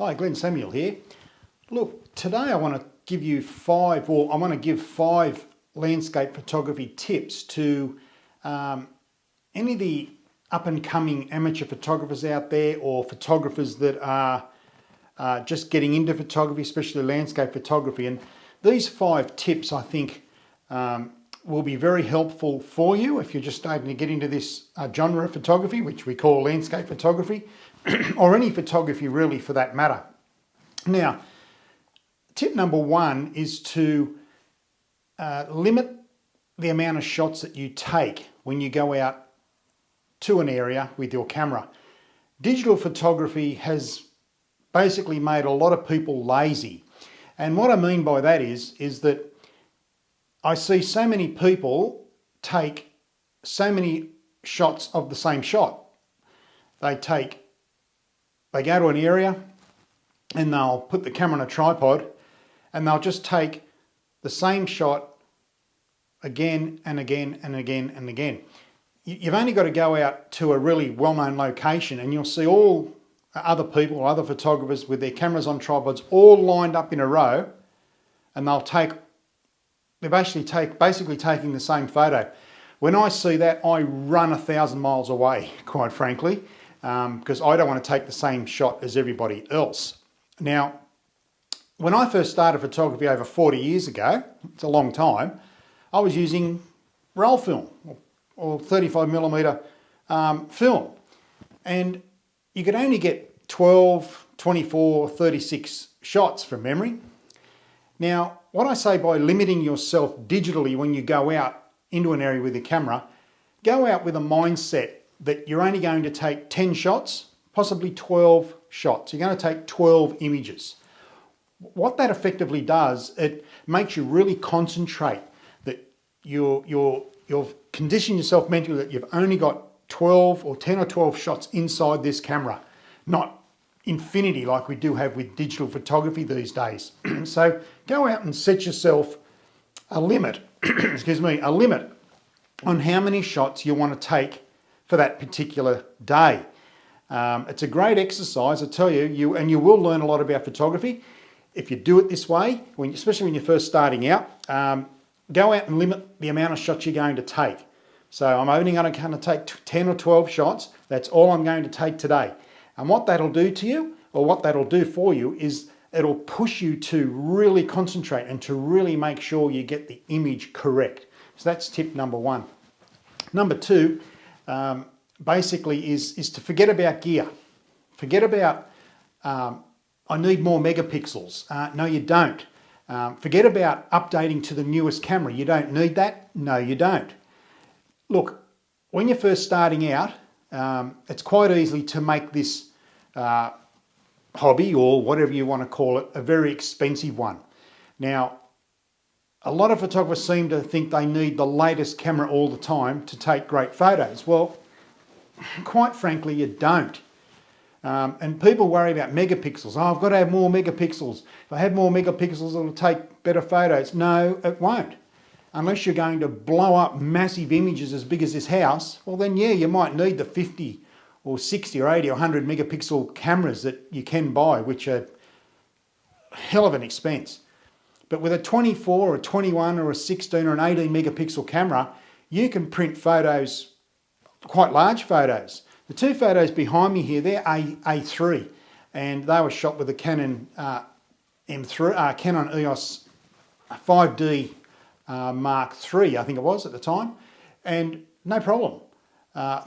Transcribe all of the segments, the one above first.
Hi, Glenn Samuel here. Look, today I want to give you five landscape photography tips to any of the up and coming amateur photographers out there, or photographers that are just getting into photography, especially landscape photography. And these 5 tips, I think, will be very helpful for you if you're just starting to get into this genre of photography, which we call landscape photography, or any photography really for that matter. Now, tip number 1 is to limit the amount of shots that you take when you go out to an area with your camera. Digital photography has basically made a lot of people lazy. And what I mean by that is that I see so many people take so many shots of the same shot. They go to an area and they'll put the camera on a tripod and they'll just take the same shot again and again and again and again. You've only got to go out to a really well-known location and you'll see all other people or other photographers with their cameras on tripods all lined up in a row, and they're basically taking the same photo. When I see that, I run 1,000 miles away, quite frankly, because I don't want to take the same shot as everybody else. Now, when I first started photography over 40 years ago, it's a long time, I was using roll film or 35mm film, and you could only get 12, 24, 36 shots from memory. Now, what I say by limiting yourself digitally when you go out into an area with your camera, go out with a mindset that you're only going to take 10 shots, possibly 12 shots. You're going to take 12 images. What that effectively does, it makes you really concentrate, that you've conditioned yourself mentally that you've only got 12 or 10 or 12 shots inside this camera, not infinity like we do have with digital photography these days. So go out and set yourself a limit, a limit on how many shots you want to take for that particular day. It's a great exercise, I tell you, and you will learn a lot about photography if you do it this way, especially when you're first starting out. Go out and limit the amount of shots you're going to take. So I'm only going to take 10 or 12 shots. That's all I'm going to take today. And what that'll do to you, or what that'll do for you, is it'll push you to really concentrate and to really make sure you get the image correct. So that's tip number 1. Number 2, basically is to forget about gear. Forget about, I need more megapixels. No, you don't. Forget about updating to the newest camera. You don't need that. No, you don't. Look, when you're first starting out, it's quite easy to make this hobby, or whatever you want to call it, a very expensive one. Now, a lot of photographers seem to think they need the latest camera all the time to take great photos. Well, quite frankly, you don't. And people worry about megapixels. Oh, I've got to have more megapixels. If I have more megapixels, it'll take better photos. No, it won't. Unless you're going to blow up massive images as big as this house, well then yeah, you might need the 50 or 60 or 80 or 100 megapixel cameras that you can buy, which are a hell of an expense. But with a 24 or a 21 or a 16 or an 18 megapixel camera, you can print photos, quite large photos. The 2 photos behind me here, they're A3, and they were shot with a Canon Canon EOS 5D Mark III, I think it was at the time, and no problem.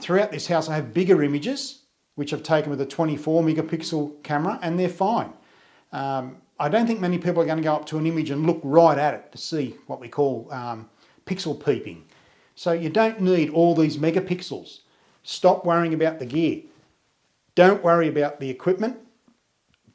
Throughout this house I have bigger images which I've taken with a 24 megapixel camera, and they're fine. I don't think many people are going to go up to an image and look right at it to see what we call pixel peeping. So you don't need all these megapixels. Stop worrying about the gear. Don't worry about the equipment.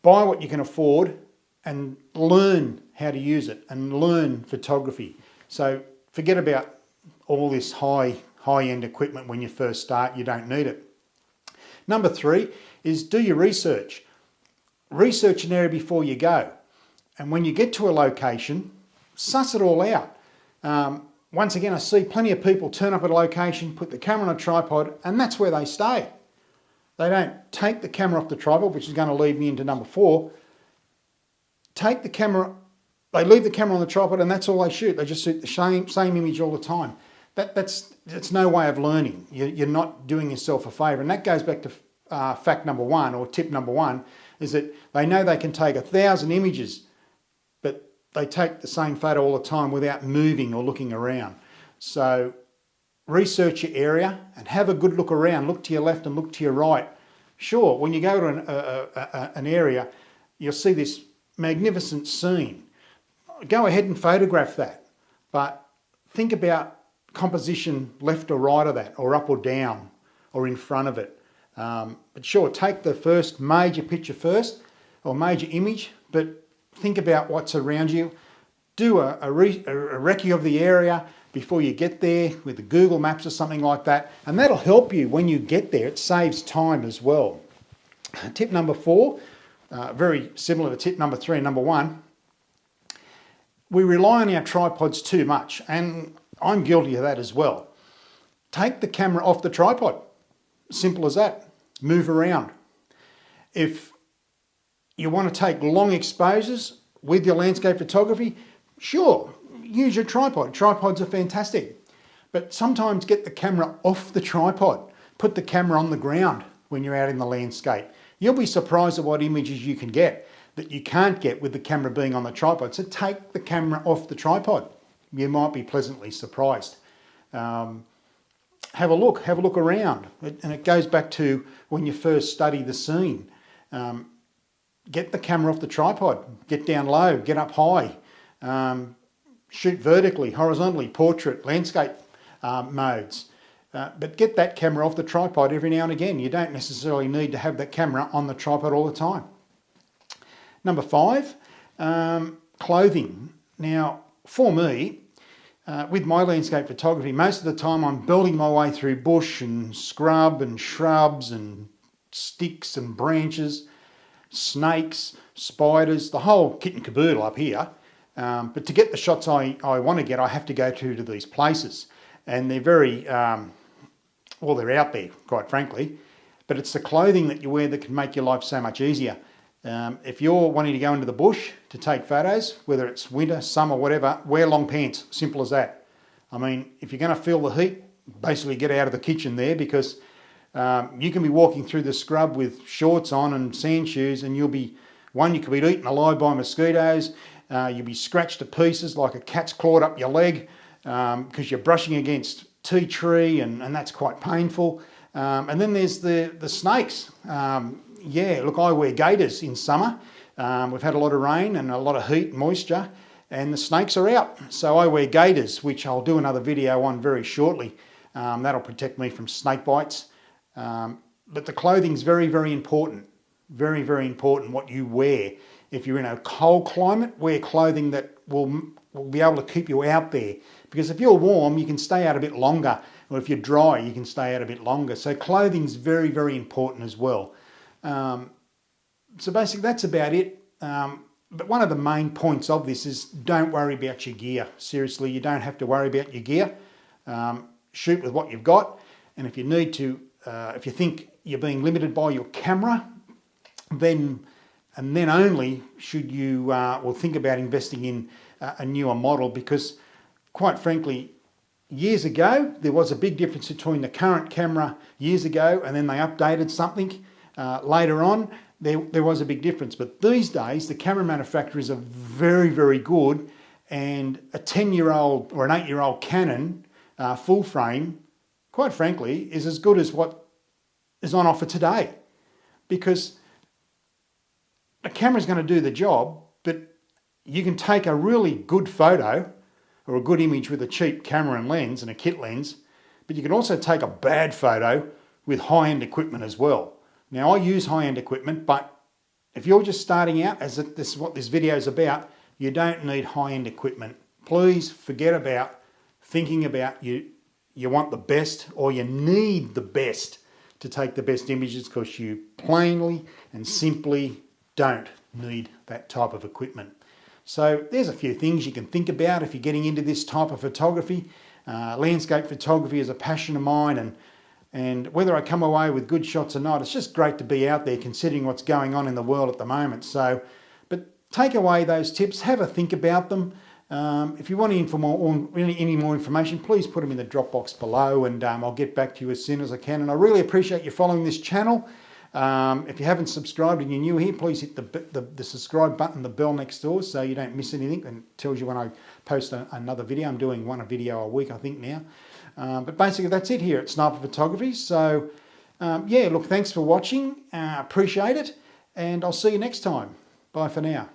Buy what you can afford and learn how to use it and learn photography. So forget about all this high-end equipment when you first start. You don't need it. Number 3 is do your research. Research an area before you go. And when you get to a location, suss it all out. Once again, I see plenty of people turn up at a location, put the camera on a tripod, and that's where they stay. They don't take the camera off the tripod, which is going to lead me into number 4. Take the camera, they leave the camera on the tripod and that's all they shoot. They just shoot the same image all the time. That's no way of learning. You're not doing yourself a favour. And that goes back to fact number 1, or tip number 1, is that they know they can take 1,000 images, but they take the same photo all the time without moving or looking around. So research your area and have a good look around. Look to your left and look to your right. Sure, when you go to an area, you'll see this magnificent scene. Go ahead and photograph that, but think about composition left or right of that, or up or down, or in front of it. But sure, take the first major picture first, or major image, but think about what's around you. Do a recce of the area before you get there with the Google Maps or something like that, and that'll help you when you get there. It saves time as well. Tip number 4, very similar to tip number 3 and number 1. We rely on our tripods too much, and I'm guilty of that as well. Take the camera off the tripod. Simple as that. Move around. If you want to take long exposures with your landscape photography, sure, use your tripod. Tripods are fantastic. But sometimes get the camera off the tripod. Put the camera on the ground when you're out in the landscape. You'll be surprised at what images you can get that you can't get with the camera being on the tripod. So take the camera off the tripod. You might be pleasantly surprised. Have a look around. And it goes back to when you first study the scene. Get the camera off the tripod. Get down low, get up high. Shoot vertically, horizontally, portrait, landscape modes. But get that camera off the tripod every now and again. You don't necessarily need to have that camera on the tripod all the time. Number 5, clothing. Now, for me, with my landscape photography, most of the time I'm building my way through bush and scrub and shrubs and sticks and branches, snakes, spiders, the whole kit and caboodle up here. But to get the shots I want to get, I have to go to these places. And they're very, well, they're out there, quite frankly. But it's the clothing that you wear that can make your life so much easier. If you're wanting to go into the bush to take photos, whether it's winter, summer, whatever, wear long pants, simple as that. I mean, if you're going to feel the heat, basically get out of the kitchen there, because you can be walking through the scrub with shorts on and sand shoes, and you could be eaten alive by mosquitoes, you'll be scratched to pieces like a cat's clawed up your leg because you're brushing against tea tree, and that's quite painful. And then there's the snakes. Yeah, look, I wear gaiters in summer. We've had a lot of rain and a lot of heat and moisture, and the snakes are out. So I wear gaiters, which I'll do another video on very shortly. That'll protect me from snake bites. But the clothing's very, very important. Very, very important what you wear. If you're in a cold climate, wear clothing that will be able to keep you out there. Because if you're warm, you can stay out a bit longer. Or if you're dry, you can stay out a bit longer. So clothing's very, very important as well. So basically that's about it. But one of the main points of this is don't worry about your gear. Seriously, you don't have to worry about your gear. Shoot with what you've got. And if you need to, if you think you're being limited by your camera, then only should you think about investing in a newer model, because quite frankly, years ago, there was a big difference between the current camera years ago and then they updated something later on. There was a big difference. But these days, the camera manufacturers are very, very good, and a 10-year-old or an 8-year-old Canon full frame, quite frankly, is as good as what is on offer today. Because a camera's going to do the job, but you can take a really good photo or a good image with a cheap camera and lens and a kit lens, but you can also take a bad photo with high-end equipment as well. Now, I use high-end equipment, but if you're just starting out, as this is what this video is about, you don't need high-end equipment. Please forget about thinking about you want the best or you need the best to take the best images, because you plainly and simply don't need that type of equipment. So there's a few things you can think about if you're getting into this type of photography. Landscape photography is a passion of mine, and And whether I come away with good shots or not, it's just great to be out there considering what's going on in the world at the moment. So, but take away those tips, have a think about them. If you want any more information, please put them in the drop box below, and I'll get back to you as soon as I can. And I really appreciate you following this channel. If you haven't subscribed and you're new here, please hit the subscribe button, the bell next door, so you don't miss anything, and it tells you when I post another video. I'm doing one video a week, I think, now. But basically, that's it here at Sniper Photography. So, yeah, look, thanks for watching. Appreciate it, and I'll see you next time. Bye for now.